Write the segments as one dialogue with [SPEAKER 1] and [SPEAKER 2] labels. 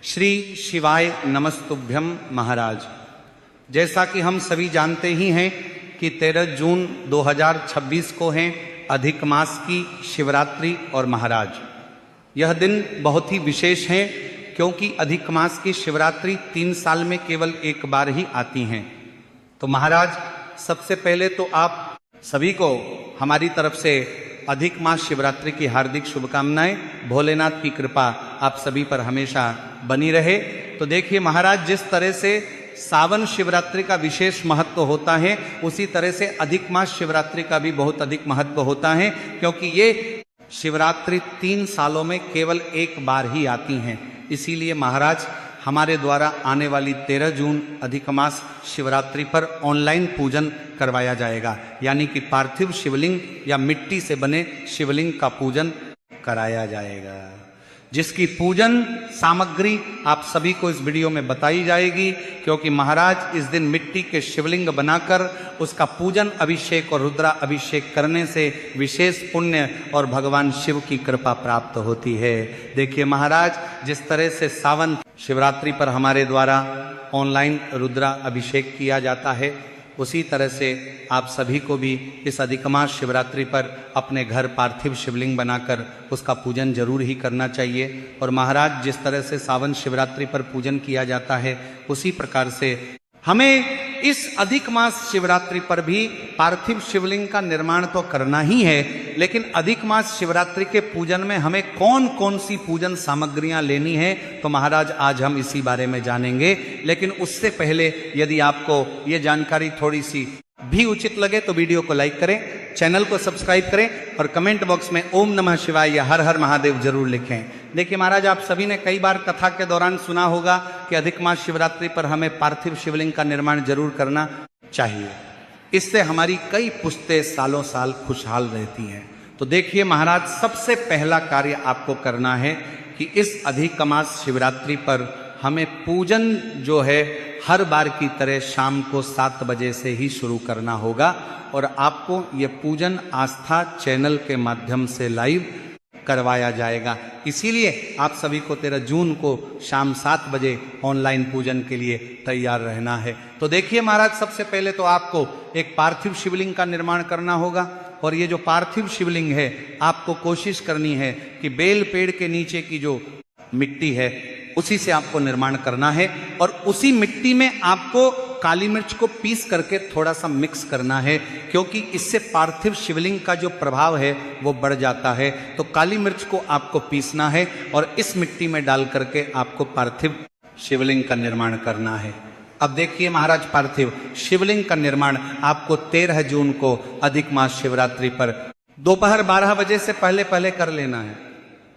[SPEAKER 1] श्री शिवाय नमस्तुभ्यम महाराज। जैसा कि हम सभी जानते ही हैं कि 13 जून 2026 को है अधिक मास की शिवरात्रि और महाराज यह दिन बहुत ही विशेष है क्योंकि अधिक मास की शिवरात्रि 3 साल में केवल एक बार ही आती हैं। तो महाराज सबसे पहले तो आप सभी को हमारी तरफ से अधिक मास शिवरात्रि की हार्दिक शुभकामनाएं। भोलेनाथ की कृपा आप सभी पर हमेशा बनी रहे। तो देखिए महाराज, जिस तरह से सावन शिवरात्रि का विशेष महत्व होता है उसी तरह से अधिक मास शिवरात्रि का भी बहुत अधिक महत्व होता है क्योंकि ये शिवरात्रि 3 सालों में केवल एक बार ही आती हैं। इसीलिए महाराज हमारे द्वारा आने वाली 13 जून अधिक मास शिवरात्रि पर ऑनलाइन पूजन करवाया जाएगा, यानी कि पार्थिव शिवलिंग या मिट्टी से बने शिवलिंग का पूजन कराया जाएगा, जिसकी पूजन सामग्री आप सभी को इस वीडियो में बताई जाएगी। क्योंकि महाराज इस दिन मिट्टी के शिवलिंग बनाकर उसका पूजन अभिषेक और रुद्रा अभिषेक करने से विशेष पुण्य और भगवान शिव की कृपा प्राप्त होती है। देखिए महाराज, जिस तरह से सावन शिवरात्रि पर हमारे द्वारा ऑनलाइन रुद्रा अभिषेक किया जाता है उसी तरह से आप सभी को भी इस अधिक मास शिवरात्रि पर अपने घर पार्थिव शिवलिंग बनाकर उसका पूजन जरूर ही करना चाहिए। और महाराज जिस तरह से सावन शिवरात्रि पर पूजन किया जाता है उसी प्रकार से हमें इस अधिक मास शिवरात्रि पर भी पार्थिव शिवलिंग का निर्माण तो करना ही है, लेकिन अधिक मास शिवरात्रि के पूजन में हमें कौन कौन सी पूजन सामग्रियां लेनी है तो महाराज आज हम इसी बारे में जानेंगे। लेकिन उससे पहले यदि आपको ये जानकारी थोड़ी सी भी उचित लगे तो वीडियो को लाइक करें, चैनल को सब्सक्राइब करें और कमेंट बॉक्स में ओम नमः शिवाय या हर हर महादेव जरूर लिखें। देखिए महाराज, आप सभी ने कई बार कथा के दौरान सुना होगा कि अधिक मास शिवरात्रि पर हमें पार्थिव शिवलिंग का निर्माण जरूर करना चाहिए, इससे हमारी कई पुश्तें सालों साल खुशहाल रहती हैं। तो देखिए महाराज, सबसे पहला कार्य आपको करना है कि इस अधिक मास शिवरात्रि पर हमें पूजन जो है हर बार की तरह शाम को 7 बजे से ही शुरू करना होगा और आपको ये पूजन आस्था चैनल के माध्यम से लाइव करवाया जाएगा। इसीलिए आप सभी को 13 जून को शाम 7 बजे ऑनलाइन पूजन के लिए तैयार रहना है। तो देखिए महाराज, सबसे पहले तो आपको एक पार्थिव शिवलिंग का निर्माण करना होगा और ये जो पार्थिव शिवलिंग है आपको कोशिश करनी है कि बेल पेड़ के नीचे की जो मिट्टी है उसी से आपको निर्माण करना है और उसी मिट्टी में आपको काली मिर्च को पीस करके थोड़ा सा मिक्स करना है, क्योंकि इससे पार्थिव शिवलिंग का जो प्रभाव है वो बढ़ जाता है। तो काली मिर्च को आपको पीसना है और इस मिट्टी में डाल करके आपको पार्थिव शिवलिंग का निर्माण करना है। अब देखिए महाराज, पार्थिव शिवलिंग का निर्माण आपको 13 जून को अधिक मास शिवरात्रि पर दोपहर 12 बजे से पहले पहले कर लेना है,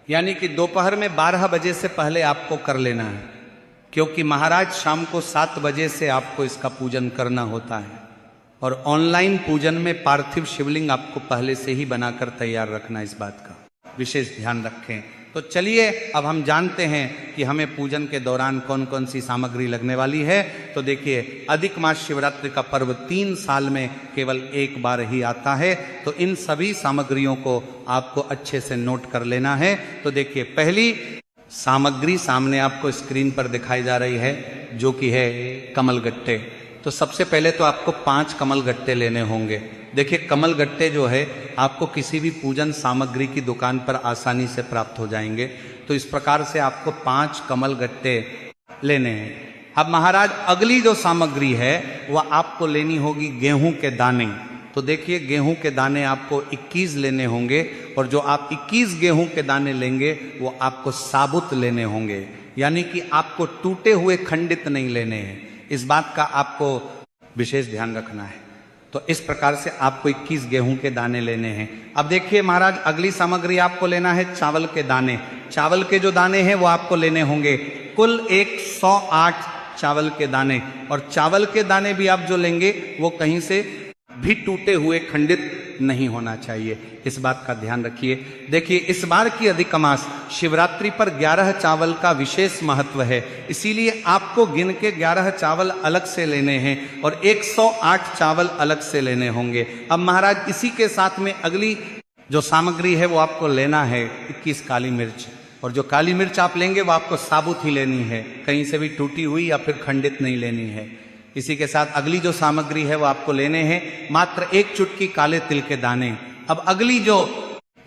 [SPEAKER 1] यानी कि दोपहर में 12 बजे से पहले आपको कर लेना है, क्योंकि महाराज शाम को 7 बजे से आपको इसका पूजन करना होता है और ऑनलाइन पूजन में पार्थिव शिवलिंग आपको पहले से ही बनाकर तैयार रखना, इस बात का विशेष ध्यान रखें। तो चलिए अब हम जानते हैं कि हमें पूजन के दौरान कौन कौन सी सामग्री लगने वाली है। तो देखिए, अधिक मास शिवरात्रि का पर्व 3 साल में केवल एक बार ही आता है, तो इन सभी सामग्रियों को आपको अच्छे से नोट कर लेना है। तो देखिए, पहली सामग्री सामने आपको स्क्रीन पर दिखाई जा रही है जो कि है कमल गट्टे। तो सबसे पहले तो आपको 5 कमल गट्टे लेने होंगे। देखिए, कमल गट्टे जो है आपको किसी भी पूजन सामग्री की दुकान पर आसानी से प्राप्त हो जाएंगे। तो इस प्रकार से आपको 5 कमल गट्टे लेने हैं। अब महाराज अगली जो सामग्री है वह आपको लेनी होगी गेहूं के दाने। तो देखिए, गेहूं के दाने आपको 21 लेने होंगे और जो आप 21 गेहूं के दाने लेंगे वो आपको साबुत लेने होंगे, यानी कि आपको टूटे हुए खंडित नहीं लेने हैं। इस बात का आपको विशेष ध्यान रखना है। तो इस प्रकार से आपको 21 गेहूं के दाने लेने हैं। अब देखिए महाराज, अगली सामग्री आपको लेना है चावल के दाने। चावल के जो दाने हैं वो आपको लेने होंगे कुल 108 चावल के दाने, और चावल के दाने भी आप जो लेंगे वो कहीं से भी टूटे हुए खंडित नहीं होना चाहिए, इस बात का ध्यान रखिए। देखिए, इस बार की अधिक मास शिवरात्रि पर 11 चावल का विशेष महत्व है, इसीलिए आपको गिन के 11 चावल अलग से लेने हैं और 108 चावल अलग से लेने होंगे। अब महाराज इसी के साथ में अगली जो सामग्री है वो आपको लेना है 21 काली मिर्च। और जो काली मिर्च आप लेंगे वो आपको साबुत ही लेनी है, कहीं से भी टूटी हुई या फिर खंडित नहीं लेनी है। इसी के साथ अगली जो सामग्री है वो आपको लेने हैं मात्र 1 चुटकी काले तिल के दाने। अब अगली जो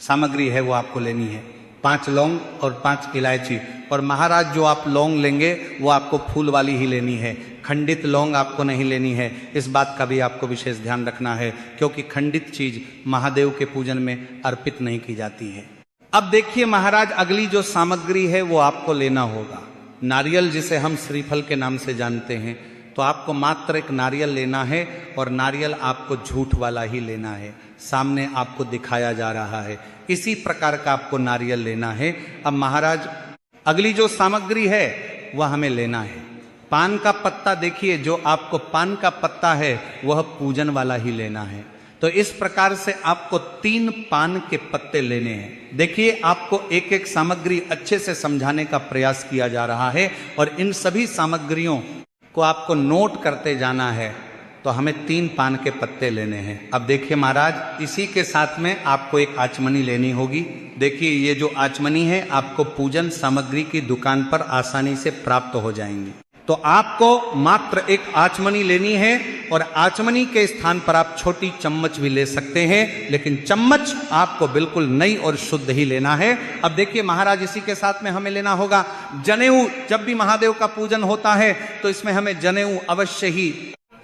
[SPEAKER 1] सामग्री है वो आपको लेनी है 5 लौंग और 5 इलायची। और महाराज जो आप लौंग लेंगे वो आपको फूल वाली ही लेनी है, खंडित लौंग आपको नहीं लेनी है। इस बात का भी आपको विशेष ध्यान रखना है, क्योंकि खंडित चीज महादेव के पूजन में अर्पित नहीं की जाती है। अब देखिए महाराज, अगली जो सामग्री है वो आपको लेना होगा नारियल, जिसे हम श्रीफल के नाम से जानते हैं। तो आपको मात्र एक नारियल लेना है, और नारियल आपको झूठ वाला ही लेना है, सामने आपको दिखाया जा रहा है, इसी प्रकार का आपको नारियल लेना है। अब महाराज अगली जो सामग्री है वह हमें लेना है पान का पत्ता। देखिए जो आपको पान का पत्ता है वह पूजन वाला ही लेना है। तो इस प्रकार से आपको 3 पान के पत्ते लेने हैं। देखिए आपको एक एक सामग्री अच्छे से समझाने का प्रयास किया जा रहा है, और इन सभी सामग्रियों को आपको नोट करते जाना है। तो हमें 3 पान के पत्ते लेने हैं। अब देखिए महाराज, इसी के साथ में आपको एक आचमनी लेनी होगी। देखिए ये जो आचमनी है आपको पूजन सामग्री की दुकान पर आसानी से प्राप्त हो जाएंगी। तो आपको मात्र एक आचमनी लेनी है, और आचमनी के स्थान पर आप छोटी चम्मच भी ले सकते हैं, लेकिन चम्मच आपको बिल्कुल नई और शुद्ध ही लेना है। अब देखिए महाराज, इसी के साथ में हमें लेना होगा जनेऊ। जब भी महादेव का पूजन होता है तो इसमें हमें जनेऊ अवश्य ही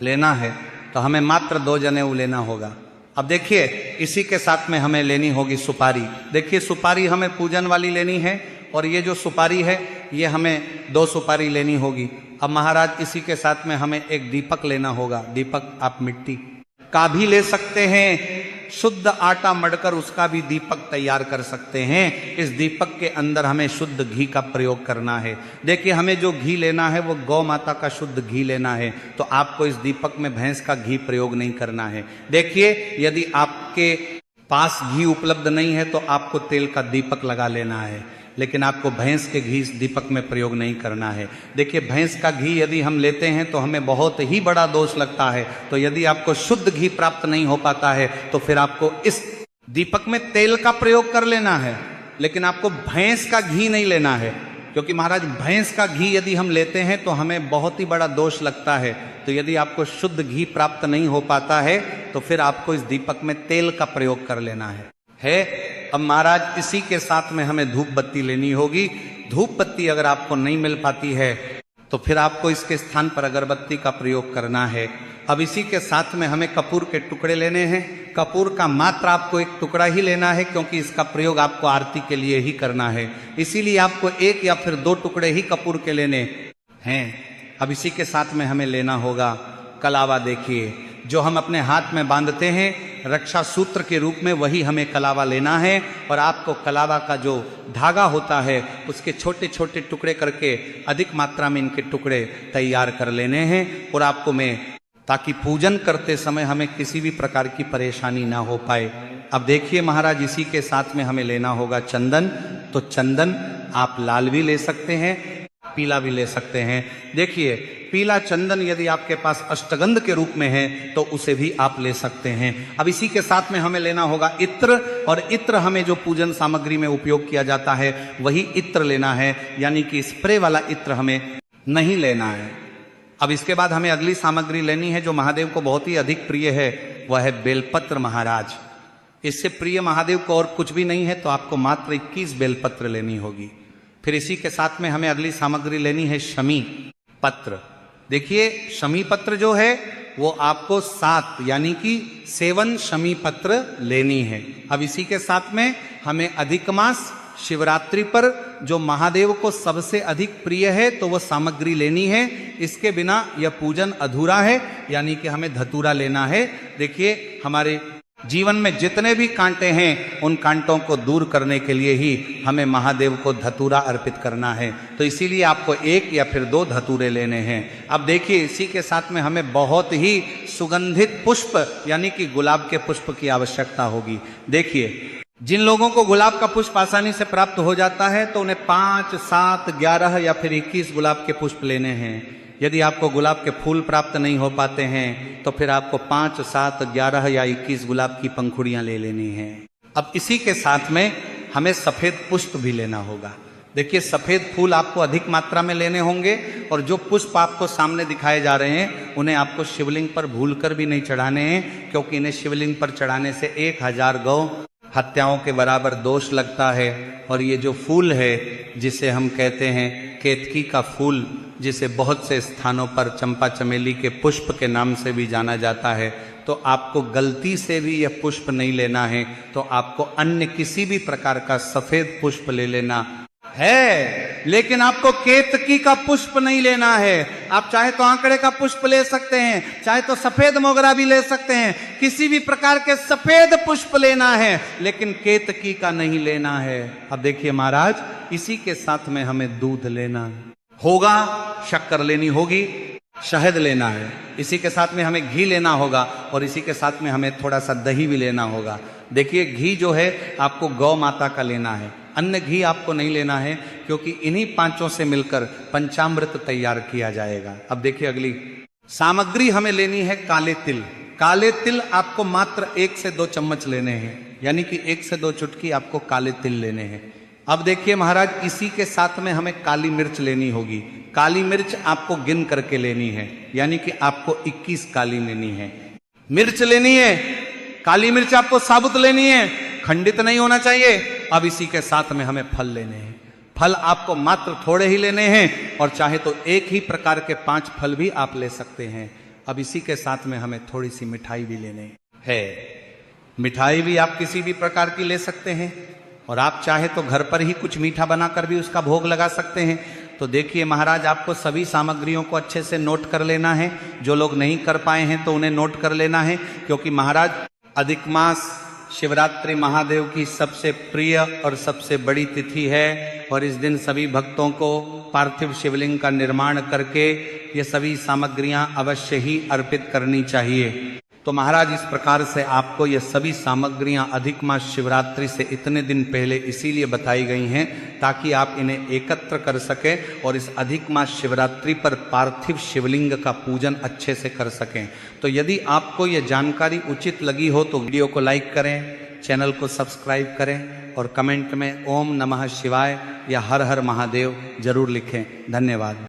[SPEAKER 1] लेना है। तो हमें मात्र 2 जनेऊ लेना होगा। अब देखिए इसी के साथ में हमें लेनी होगी सुपारी। देखिए सुपारी हमें पूजन वाली लेनी है, और ये जो सुपारी है ये हमें 2 सुपारी लेनी होगी। अब महाराज इसी के साथ में हमें एक दीपक लेना होगा। दीपक आप मिट्टी का भी ले सकते हैं, शुद्ध आटा मढ़कर उसका भी दीपक तैयार कर सकते हैं। इस दीपक के अंदर हमें शुद्ध घी का प्रयोग करना है। देखिए हमें जो घी लेना है वो गौ माता का शुद्ध घी लेना है, तो आपको इस दीपक में भैंस का घी प्रयोग नहीं करना है। देखिए यदि आपके पास घी उपलब्ध नहीं है तो आपको तेल का दीपक लगा लेना है, लेकिन आपको भैंस के घी इस दीपक में प्रयोग नहीं करना है। देखिए भैंस का घी यदि हम लेते हैं तो हमें बहुत ही बड़ा दोष लगता है। तो यदि आपको शुद्ध घी प्राप्त नहीं हो पाता है तो फिर आपको इस दीपक में तेल का प्रयोग कर लेना है, लेकिन आपको भैंस का घी नहीं लेना है, क्योंकि महाराज भैंस का घी यदि हम लेते हैं तो हमें बहुत ही बड़ा दोष लगता है। तो यदि आपको शुद्ध घी प्राप्त नहीं हो पाता है तो फिर आपको इस दीपक में तेल का प्रयोग कर लेना है। अब महाराज इसी के साथ में हमें धूप बत्ती लेनी होगी। धूप बत्ती अगर आपको नहीं मिल पाती है तो फिर आपको इसके स्थान पर अगरबत्ती का प्रयोग करना है। अब इसी के साथ में हमें कपूर के टुकड़े लेने हैं। कपूर का मात्र आपको एक टुकड़ा ही लेना है, क्योंकि इसका प्रयोग आपको आरती के लिए ही करना है, इसीलिए आपको 1 या फिर 2 टुकड़े ही कपूर के लेने हैं। अब इसी के साथ में हमें लेना होगा कलावा। देखिए जो हम अपने हाथ में बांधते हैं रक्षा सूत्र के रूप में, वही हमें कलावा लेना है। और आपको कलावा का जो धागा होता है उसके छोटे छोटे टुकड़े करके अधिक मात्रा में इनके टुकड़े तैयार कर लेने हैं, और आपको ताकि पूजन करते समय हमें किसी भी प्रकार की परेशानी ना हो पाए। अब देखिए महाराज, इसी के साथ में हमें लेना होगा चंदन। तो चंदन आप लाल भी ले सकते हैं, पीला भी ले सकते हैं। देखिए पीला चंदन यदि आपके पास अष्टगंध के रूप में है तो उसे भी आप ले सकते हैं। अब इसी के साथ में हमें लेना होगा इत्र, और इत्र हमें जो पूजन सामग्री में उपयोग किया जाता है वही इत्र लेना है, यानी कि स्प्रे वाला इत्र हमें नहीं लेना है। अब इसके बाद हमें अगली सामग्री लेनी है जो महादेव को बहुत ही अधिक प्रिय है, वह है बेलपत्र। महाराज इससे प्रिय महादेव को और कुछ भी नहीं है, तो आपको मात्र 21 बेलपत्र लेनी होगी। फिर इसी के साथ में हमें अगली सामग्री लेनी है शमी पत्र। देखिए शमी पत्र जो है वो आपको 7 यानी कि 7 शमी पत्र लेनी है। अब इसी के साथ में हमें अधिक मास शिवरात्रि पर जो महादेव को सबसे अधिक प्रिय है तो वो सामग्री लेनी है। इसके बिना यह पूजन अधूरा है, यानी कि हमें धतूरा लेना है। देखिए हमारे जीवन में जितने भी कांटे हैं उन कांटों को दूर करने के लिए ही हमें महादेव को धतूरा अर्पित करना है। तो इसीलिए आपको 1 या फिर 2 धतूरे लेने हैं। अब देखिए इसी के साथ में हमें बहुत ही सुगंधित पुष्प यानी कि गुलाब के पुष्प की आवश्यकता होगी। देखिए जिन लोगों को गुलाब का पुष्प आसानी से प्राप्त हो जाता है तो उन्हें 5, 7, 11 या फिर 21 गुलाब के पुष्प लेने हैं। यदि आपको गुलाब के फूल प्राप्त नहीं हो पाते हैं तो फिर आपको 5, 7, 11 या 21 गुलाब की पंखुड़ियां ले लेनी हैं। अब इसी के साथ में हमें सफेद पुष्प भी लेना होगा। देखिए सफेद फूल आपको अधिक मात्रा में लेने होंगे और जो पुष्प आपको सामने दिखाए जा रहे हैं उन्हें आपको शिवलिंग पर भूलकर भी नहीं चढ़ाने हैं, क्योंकि इन्हें शिवलिंग पर चढ़ाने से 1000 गौ हत्याओं के बराबर दोष लगता है। और ये जो फूल है जिसे हम कहते हैं केतकी का फूल, जिसे बहुत से स्थानों पर चंपा चमेली के पुष्प के नाम से भी जाना जाता है, तो आपको गलती से भी यह पुष्प नहीं लेना है, तो आपको अन्य किसी भी प्रकार का सफेद पुष्प ले लेना है, लेकिन आपको केतकी का पुष्प नहीं लेना है। आप चाहे तो आंकड़े का पुष्प ले सकते हैं, चाहे तो सफेद मोगरा भी ले सकते हैं, किसी भी प्रकार के सफेद पुष्प लेना है, लेकिन केतकी का नहीं लेना है। अब देखिए महाराज, इसी के साथ में हमें दूध लेना होगा, शक्कर लेनी होगी, शहद लेना है, इसी के साथ में हमें घी लेना होगा और इसी के साथ में हमें थोड़ा सा दही भी लेना होगा। देखिए घी जो है आपको गौ माता का लेना है, अन्य घी आपको नहीं लेना है, क्योंकि इन्हीं पांचों से मिलकर पंचामृत तैयार किया जाएगा। अब देखिए अगली सामग्री हमें लेनी है काले तिल। काले तिल आपको मात्र 1 से 2 चम्मच लेने हैं, यानी कि 1 से 2 चुटकी आपको काले तिल लेने हैं। अब देखिए महाराज, इसी के साथ में हमें काली मिर्च लेनी होगी। काली मिर्च आपको गिन करके लेनी है, यानी कि आपको 21 काली लेनी है, मिर्च लेनी है। काली मिर्च आपको साबुत लेनी है, खंडित नहीं होना चाहिए। अब इसी के साथ में हमें फल लेने हैं। फल आपको मात्र थोड़े ही लेने हैं, और चाहे तो एक ही प्रकार के 5 फल भी आप ले सकते हैं। अब इसी के साथ में हमें थोड़ी सी मिठाई भी लेने है। मिठाई भी आप किसी भी प्रकार की ले सकते हैं, और आप चाहे तो घर पर ही कुछ मीठा बनाकर भी उसका भोग लगा सकते हैं। तो देखिए महाराज, आपको सभी सामग्रियों को अच्छे से नोट कर लेना है। जो लोग नहीं कर पाए हैं तो उन्हें नोट कर लेना है, क्योंकि महाराज अधिक मास शिवरात्रि महादेव की सबसे प्रिय और सबसे बड़ी तिथि है, और इस दिन सभी भक्तों को पार्थिव शिवलिंग का निर्माण करके ये सभी सामग्रियां अवश्य ही अर्पित करनी चाहिए। तो महाराज, इस प्रकार से आपको ये सभी सामग्रियां अधिक मास शिवरात्रि से इतने दिन पहले इसीलिए बताई गई हैं ताकि आप इन्हें एकत्र कर सकें और इस अधिक मास शिवरात्रि पर पार्थिव शिवलिंग का पूजन अच्छे से कर सकें। तो यदि आपको ये जानकारी उचित लगी हो तो वीडियो को लाइक करें, चैनल को सब्सक्राइब करें और कमेंट में ओम नमः शिवाय या हर हर महादेव जरूर लिखें। धन्यवाद।